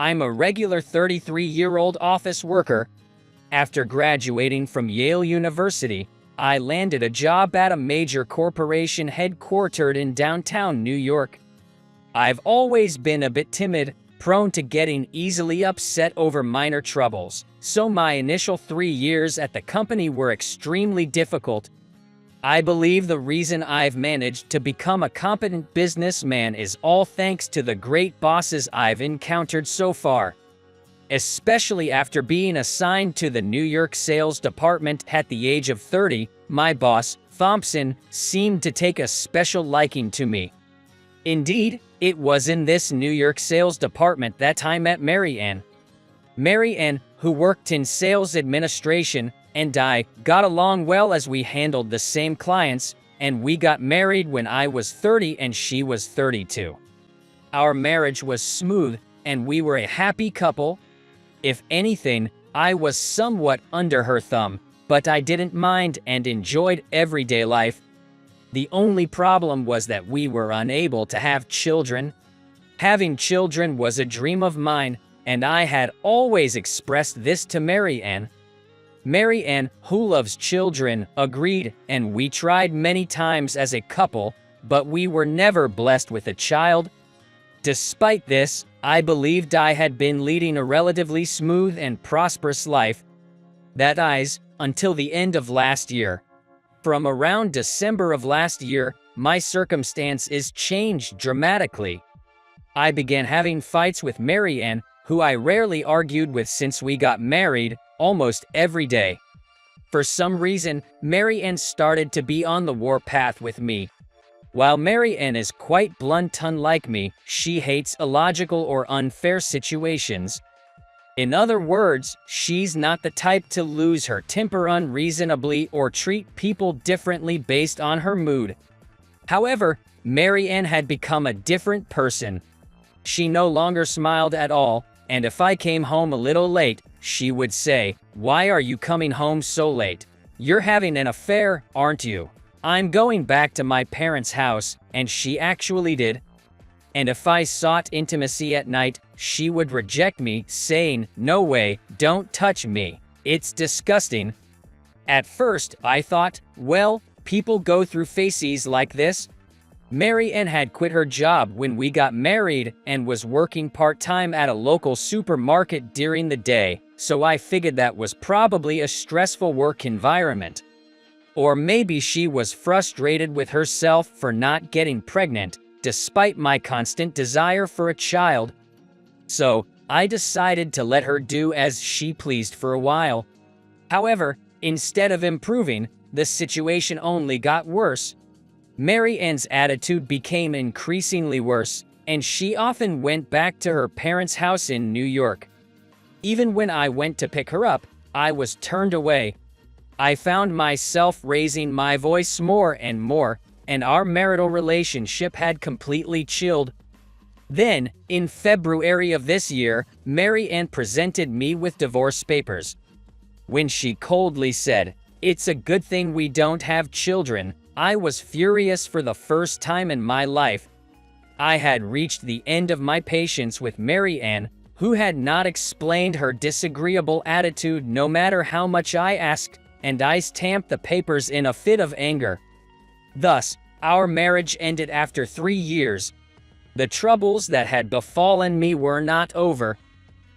I'm a regular 33-year-old office worker. After graduating from Yale University, I landed a job at a major corporation headquartered in downtown New York. I've always been a bit timid, prone to getting easily upset over minor troubles, so my initial 3 years at the company were extremely difficult. I believe the reason I've managed to become a competent businessman is all thanks to the great bosses I've encountered so far. Especially after being assigned to the New York sales department at the age of 30, my boss, Thompson, seemed to take a special liking to me. Indeed, it was in this New York sales department that I met Mary Ann. Mary Ann, who worked in sales administration, and I got along well as we handled the same clients, and we got married when I was 30 and she was 32. Our marriage was smooth, and we were a happy couple. If anything, I was somewhat under her thumb, but I didn't mind and enjoyed everyday life. The only problem was that we were unable to have children. Having children was a dream of mine, and I had always expressed this to Mary Ann. Mary Ann, who loves children, agreed, and we tried many times as a couple, but we were never blessed with a child. Despite this, I believed I had been leading a relatively smooth and prosperous life. That is, until the end of last year. From around December of last year, my circumstances changed dramatically. I began having fights with Mary Ann, who I rarely argued with since we got married, almost every day. For some reason, Mary Ann started to be on the warpath with me. While Mary Ann is quite blunt unlike me, she hates illogical or unfair situations. In other words, she's not the type to lose her temper unreasonably or treat people differently based on her mood. However, Mary Ann had become a different person. She no longer smiled at all, and if I came home a little late, she would say, "Why are you coming home so late? You're having an affair, aren't you? I'm going back to my parents' house," and she actually did. And if I sought intimacy at night, she would reject me, saying, "No way, don't touch me. It's disgusting." At first, I thought, well, people go through phases like this. Mary Ann had quit her job when we got married and was working part-time at a local supermarket during the day, so I figured that was probably a stressful work environment. Or maybe she was frustrated with herself for not getting pregnant, despite my constant desire for a child. So, I decided to let her do as she pleased for a while. However, instead of improving, the situation only got worse. Mary Ann's attitude became increasingly worse, and she often went back to her parents' house in New York. Even when I went to pick her up, I was turned away. I found myself raising my voice more and more, and our marital relationship had completely chilled. Then, in February of this year, Mary Ann presented me with divorce papers. When she coldly said, "It's a good thing we don't have children," I was furious for the first time in my life. I had reached the end of my patience with Mary Ann, who had not explained her disagreeable attitude no matter how much I asked, and I stamped the papers in a fit of anger. Thus, our marriage ended after 3 years. The troubles that had befallen me were not over.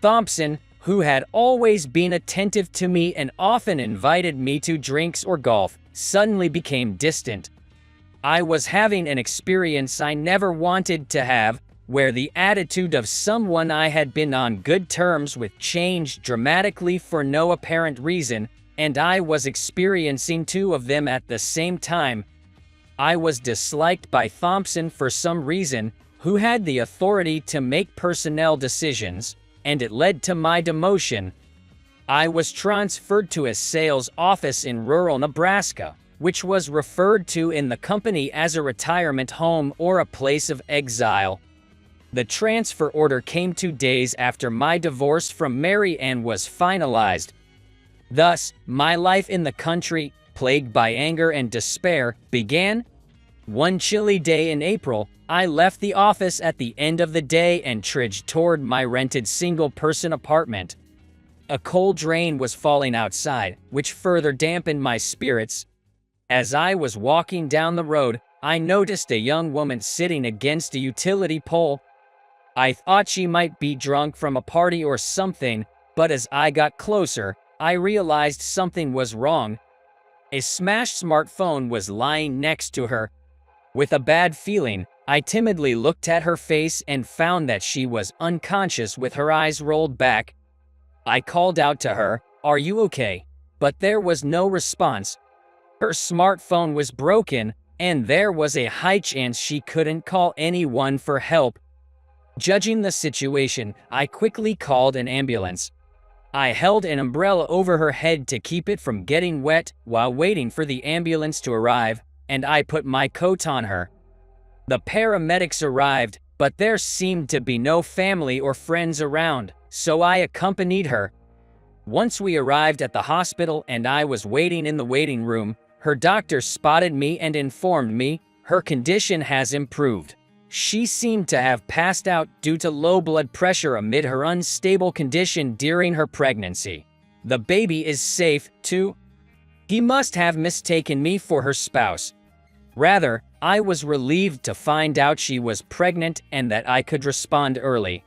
Thompson, who had always been attentive to me and often invited me to drinks or golf, suddenly became distant. I was having an experience I never wanted to have, where the attitude of someone I had been on good terms with changed dramatically for no apparent reason, and I was experiencing two of them at the same time. I was disliked by Thompson for some reason, who had the authority to make personnel decisions, and it led to my demotion. I was transferred to a sales office in rural Nebraska, which was referred to in the company as a retirement home or a place of exile. The transfer order came 2 days after my divorce from Mary Ann was finalized. Thus, my life in the country, plagued by anger and despair, began. One chilly day in April, I left the office at the end of the day and trudged toward my rented single-person apartment. A cold rain was falling outside, which further dampened my spirits. As I was walking down the road, I noticed a young woman sitting against a utility pole. I thought she might be drunk from a party or something, but as I got closer, I realized something was wrong. A smashed smartphone was lying next to her. With a bad feeling, I timidly looked at her face and found that she was unconscious with her eyes rolled back. I called out to her, "Are you okay?" But there was no response. Her smartphone was broken, and there was a high chance she couldn't call anyone for help. Judging the situation, I quickly called an ambulance. I held an umbrella over her head to keep it from getting wet while waiting for the ambulance to arrive, and I put my coat on her. The paramedics arrived, but there seemed to be no family or friends around, so I accompanied her. Once we arrived at the hospital and I was waiting in the waiting room, her doctor spotted me and informed me her condition has improved. She seemed to have passed out due to low blood pressure amid her unstable condition during her pregnancy. The baby is safe, too. He must have mistaken me for her spouse. Rather, I was relieved to find out she was pregnant and that I could respond early.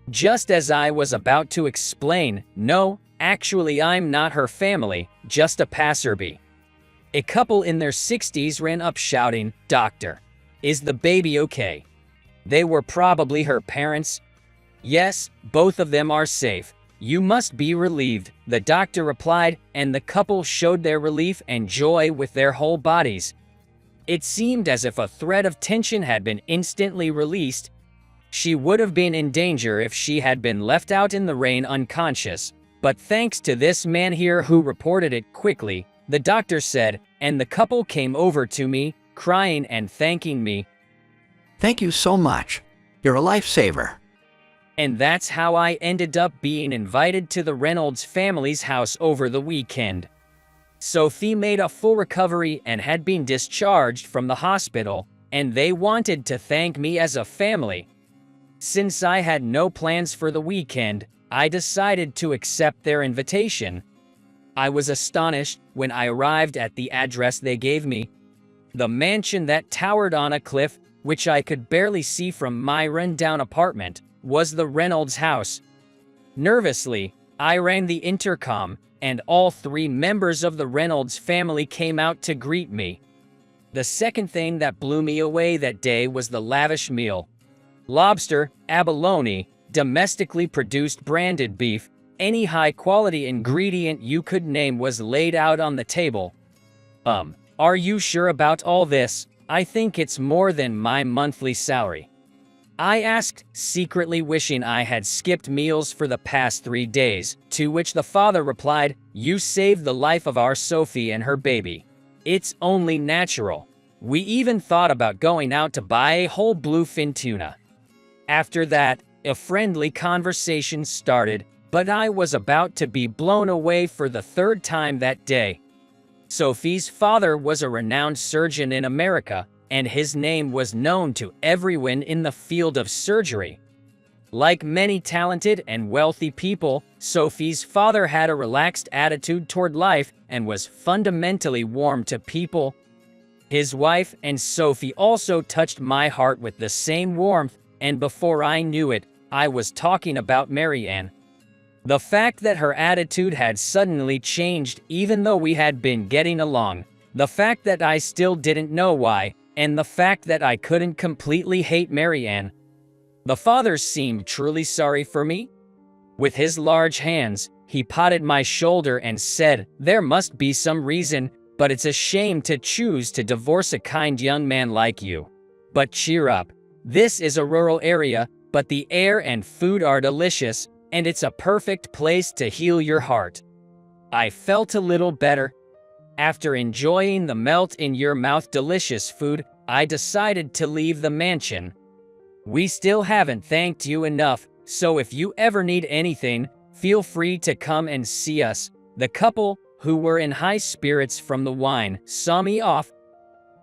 Just as I was about to explain, "No, actually I'm not her family, just a passerby," a couple in their 60s ran up shouting, "Doctor, is the baby okay?" They were probably her parents. "Yes, both of them are safe. You must be relieved," the doctor replied, and the couple showed their relief and joy with their whole bodies. It seemed as if a thread of tension had been instantly released. She would have been in danger if she had been left out in the rain unconscious, but thanks to this man here who reported it quickly, the doctor said, and the couple came over to me, crying and thanking me. "Thank you so much. You're a lifesaver." And that's how I ended up being invited to the Reynolds family's house over the weekend. Sophie made a full recovery and had been discharged from the hospital, and they wanted to thank me as a family. Since I had no plans for the weekend, I decided to accept their invitation. I was astonished when I arrived at the address they gave me. The mansion that towered on a cliff, which I could barely see from my run-down apartment, was the Reynolds house. Nervously, I rang the intercom, and all three members of the Reynolds family came out to greet me. The second thing that blew me away that day was the lavish meal. Lobster, abalone, domestically produced branded beef, any high-quality ingredient you could name was laid out on the table. Are you sure about all this? I think it's more than my monthly salary," I asked, secretly wishing I had skipped meals for the past 3 days, to which the father replied, "You saved the life of our Sophie and her baby. It's only natural. We even thought about going out to buy a whole bluefin tuna." After that, a friendly conversation started, but I was about to be blown away for the third time that day. Sophie's father was a renowned surgeon in America, and his name was known to everyone in the field of surgery. Like many talented and wealthy people, Sophie's father had a relaxed attitude toward life and was fundamentally warm to people. His wife and Sophie also touched my heart with the same warmth, and before I knew it, I was talking about Marianne. The fact that her attitude had suddenly changed even though we had been getting along, the fact that I still didn't know why, and the fact that I couldn't completely hate Marianne. The father seemed truly sorry for me. With his large hands, he patted my shoulder and said, "There must be some reason, but it's a shame to choose to divorce a kind young man like you. But cheer up. This is a rural area, but the air and food are delicious, and it's a perfect place to heal your heart." I felt a little better. After enjoying the melt-in-your-mouth delicious food, I decided to leave the mansion. "We still haven't thanked you enough, so if you ever need anything, feel free to come and see us." The couple, who were in high spirits from the wine, saw me off.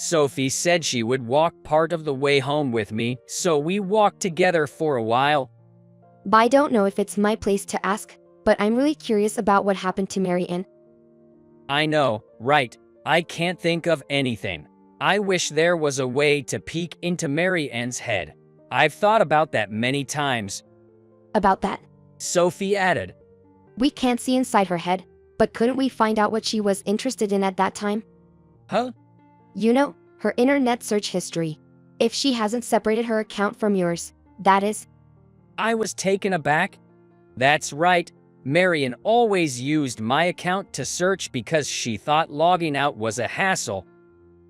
Sophie said she would walk part of the way home with me, so we walked together for a while. But I don't know if it's my place to ask, but I'm really curious about what happened to Mary Ann. I know, right? I can't think of anything. I wish there was a way to peek into Mary Ann's head. I've thought about that many times. About that? Sophie added. We can't see inside her head, but couldn't we find out what she was interested in at that time? Huh? You know, her internet search history. If she hasn't separated her account from yours, that is. I was taken aback. That's right. Marian always used my account to search because she thought logging out was a hassle.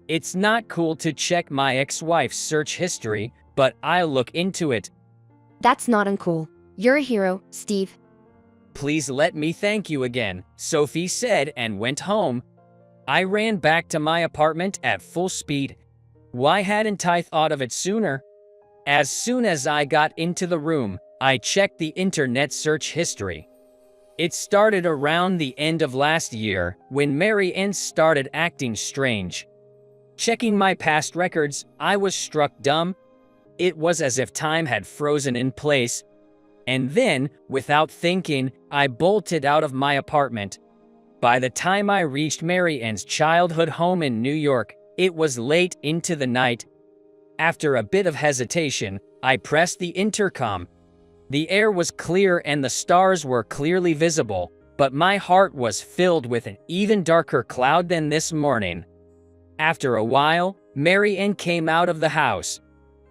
It's not cool to check my ex-wife's search history, but I'll look into it. That's not uncool. You're a hero, Steve. Please let me thank you again, Sophie said and went home. I ran back to my apartment at full speed. Why hadn't I thought of it sooner? As soon as I got into the room, I checked the internet search history. It started around the end of last year, when Mary Ann started acting strange. Checking my past records, I was struck dumb. It was as if time had frozen in place. And then, without thinking, I bolted out of my apartment. By the time I reached Mary Ann's childhood home in New York, it was late into the night. After a bit of hesitation, I pressed the intercom. The air was clear and the stars were clearly visible, but my heart was filled with an even darker cloud than this morning. After a while, Mary Ann came out of the house.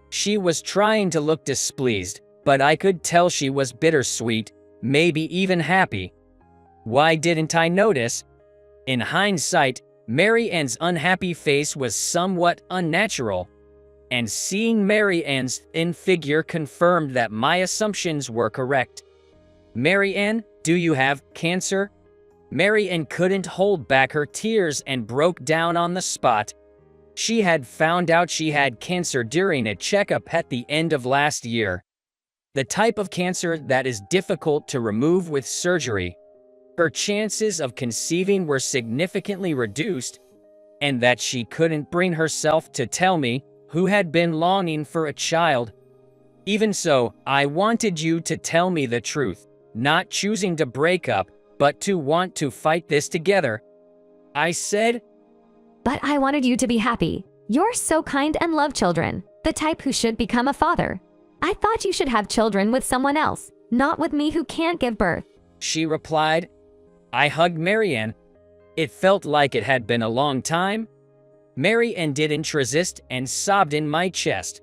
She was trying to look displeased, but I could tell she was bittersweet, maybe even happy. Why didn't I notice? In hindsight, Mary Ann's unhappy face was somewhat unnatural. And seeing Mary Ann's thin figure confirmed that my assumptions were correct. Mary Ann, do you have cancer? Mary Ann couldn't hold back her tears and broke down on the spot. She had found out she had cancer during a checkup at the end of last year. The type of cancer that is difficult to remove with surgery. Her chances of conceiving were significantly reduced, and that she couldn't bring herself to tell me, who had been longing for a child. Even so, I wanted you to tell me the truth, not choosing to break up, but to want to fight this together. I said, But I wanted you to be happy. You're so kind and love children, the type who should become a father. I thought you should have children with someone else, not with me who can't give birth. She replied. I hugged Mary Ann. It felt like it had been a long time. Mary Ann didn't resist and sobbed in my chest.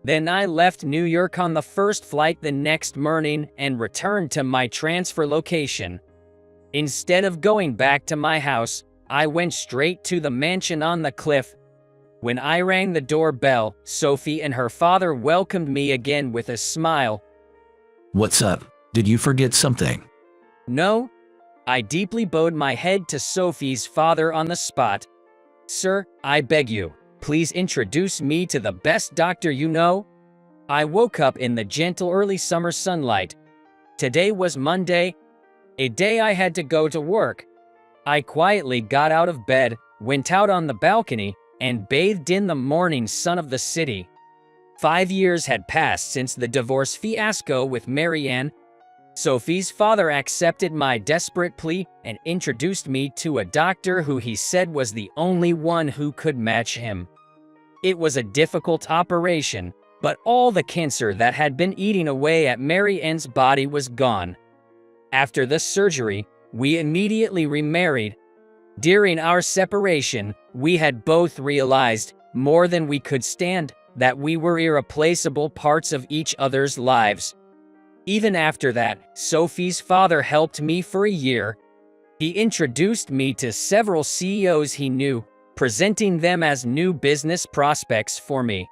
Then I left New York on the first flight the next morning and returned to my transfer location. Instead of going back to my house, I went straight to the mansion on the cliff. When I rang the doorbell, Sophie and her father welcomed me again with a smile. What's up? Did you forget something? No. I deeply bowed my head to Sophie's father on the spot. Sir, I beg you, please introduce me to the best doctor you know. I woke up in the gentle early summer sunlight. Today was Monday, a day I had to go to work. I quietly got out of bed, went out on the balcony, and bathed in the morning sun of the city. 5 years had passed since the divorce fiasco with Mary Ann. Sophie's father accepted my desperate plea and introduced me to a doctor who he said was the only one who could match him. It was a difficult operation, but all the cancer that had been eating away at Mary Ann's body was gone. After the surgery, we immediately remarried. During our separation, we had both realized, more than we could stand, that we were irreplaceable parts of each other's lives. Even after that, Sophie's father helped me for a year. He introduced me to several CEOs he knew, presenting them as new business prospects for me.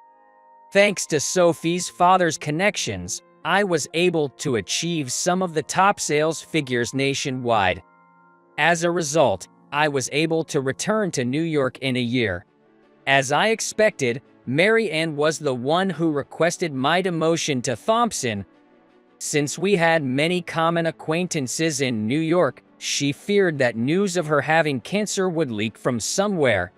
Thanks to Sophie's father's connections, I was able to achieve some of the top sales figures nationwide. As a result, I was able to return to New York in a year. As I expected, Mary Ann was the one who requested my demotion to Thompson. Since we had many common acquaintances in New York, she feared that news of her having cancer would leak from somewhere.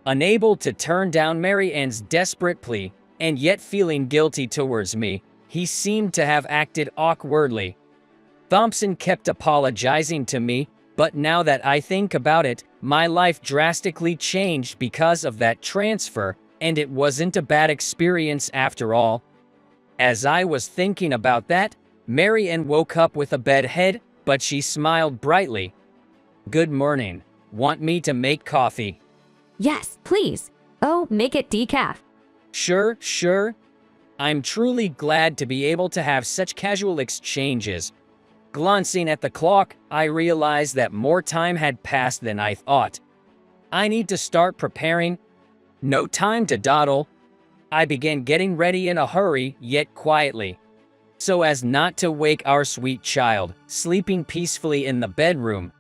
Unable to turn down Mary Ann's desperate plea, and yet feeling guilty towards me, he seemed to have acted awkwardly. Thompson kept apologizing to me, but now that I think about it, my life drastically changed because of that transfer, and it wasn't a bad experience after all. As I was thinking about that, Mary Ann woke up with a bad head, but she smiled brightly. "Good morning. Want me to make coffee?" Yes, please. Oh, make it decaf. Sure. I'm truly glad to be able to have such casual exchanges. Glancing at the clock, I realized that more time had passed than I thought. I need to start preparing. No time to dawdle. I began getting ready in a hurry, yet quietly, so as not to wake our sweet child, sleeping peacefully in the bedroom.